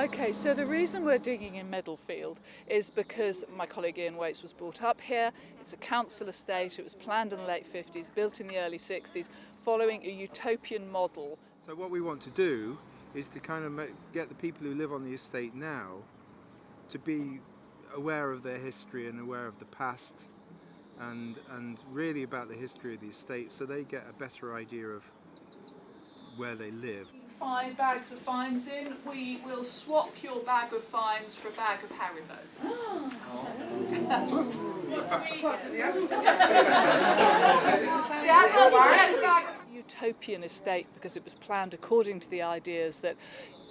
Okay, so the reason we're digging in Middlefield is because my colleague Ian Waits was brought up here. It's a council estate. It was planned in the late 50s, built in the early 60s, following a utopian model. So what we want to do is to kind of get the people who live on the estate now to be aware of their history and aware of the past and really about the history of the estate, so they get a better idea of where they live. 5 bags of fines in. We will swap your bag of fines for a bag of Haribo. The adults get a bag of utopian estate because it was planned according to the ideas that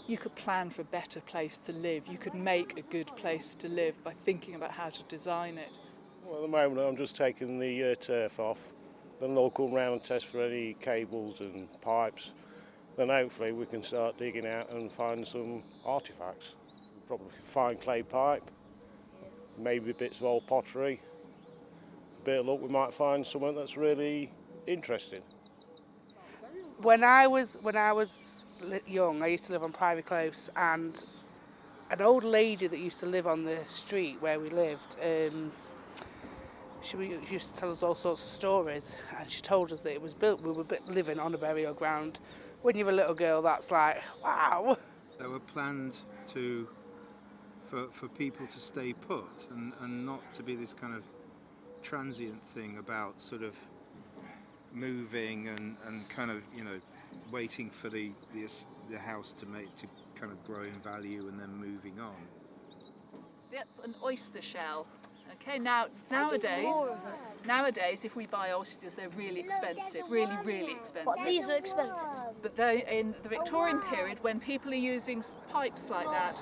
you could plan for a better place to live. You could make a good place to live by thinking about how to design it. Well, at the moment I'm just taking the turf off, then they'll come round and test for any cables and pipes. Then hopefully we can start digging out and find some artefacts. Probably find clay pipe, maybe bits of old pottery. A bit of luck we might find something that's really interesting. When I was young, I used to live on Privy Close, and an old lady that used to live on the street where we lived, she used to tell us all sorts of stories, and she told us that it was built, we were living on a burial ground. When you're a little girl, that's like, wow. They were planned for people to stay put and not to be this kind of transient thing about sort of moving and kind of, you know, waiting for the house to kind of grow in value and then moving on. That's an oyster shell. Okay, nowadays, if we buy oysters, they're really expensive, really expensive. What, these are expensive? But in the Victorian period, when people are using pipes like that,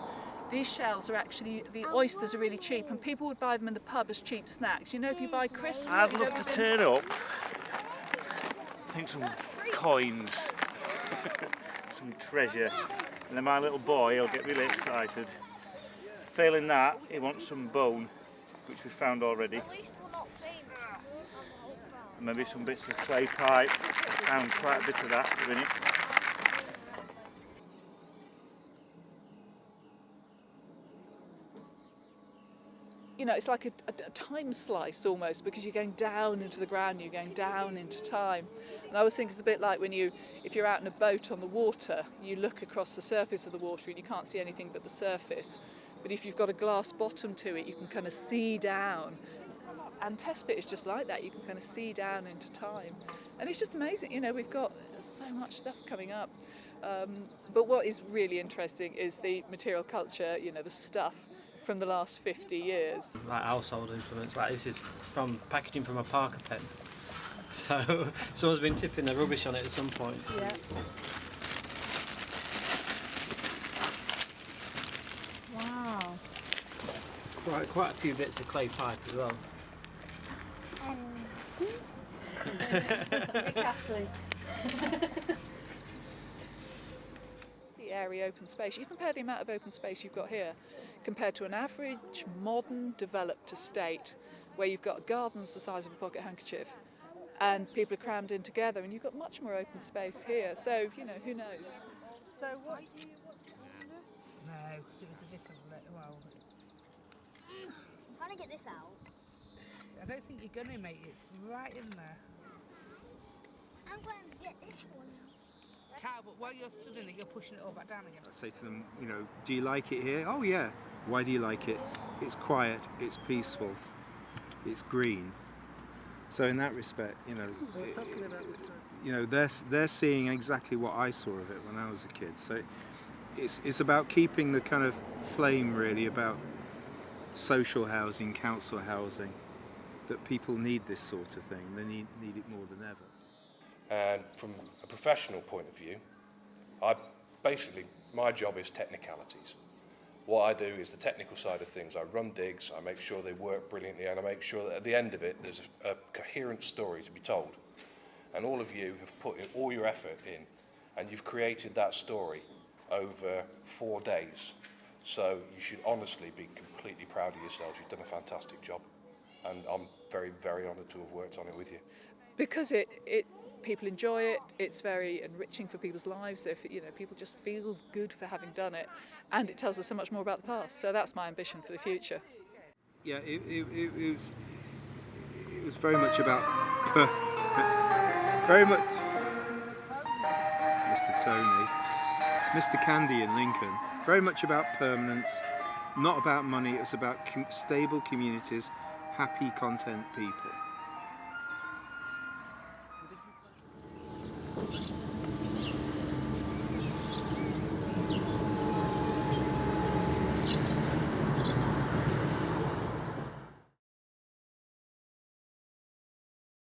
these shells are actually, the oysters are really cheap, and people would buy them in the pub as cheap snacks. You know, if you buy crisps. I'd love to turn up, I think some coins, some treasure, and then my little boy will get really excited. Failing that, he wants some bone, which we found already. And maybe some bits of clay pipe. I found quite a bit of that in it. You know, it's like a time slice almost, because you're going down into the ground, you're going down into time. And I always think it's a bit like if you're out in a boat on the water, you look across the surface of the water and you can't see anything but the surface. But if you've got a glass bottom to it, you can kind of see down. And Testbit is just like that. You can kind of see down into time. And it's just amazing. You know, we've got so much stuff coming up. But what is really interesting is the material culture, you know, the stuff from the last 50 years. Like household implements, like this is from packaging from a Parker pen. So someone's been tipping the rubbish on it at some point. Yeah. Wow. Quite a few bits of clay pipe as well. Castly. The area open space. You compare the amount of open space you've got here compared to an average modern developed estate where you've got gardens the size of a pocket handkerchief and people are crammed in together, and you've got much more open space here. So, you know, who knows? So what do you No, because it was a different, well... I'm trying to get this out. I don't think you're going to, mate. It's right in there. I'm going to get this one. Carl, but while you're stood in it, you're pushing it all back down again. I say to them, you know, do you like it here? Oh yeah. Why do you like it? It's quiet, it's peaceful, it's green. So in that respect, you know, they're seeing exactly what I saw of it when I was a kid. So it's about keeping the kind of flame really about social housing, council housing, that people need this sort of thing. They need it more than ever. And from a professional point of view, my job is technicalities. What I do is the technical side of things. I run digs, I make sure they work brilliantly, and I make sure that at the end of it there's a coherent story to be told. And all of you have put in all your effort in, and you've created that story over 4 days. So you should honestly be completely proud of yourselves. You've done a fantastic job, and I'm very, very honoured to have worked on it with you. Because people enjoy it. It's very enriching for people's lives. So if, people just feel good for having done it, and it tells us so much more about the past. So that's my ambition for the future. Yeah, it was very much about very much Mr. Tony. It's Mr. Candy in Lincoln. Very much about permanence, not about money. It was about stable communities, happy, content people.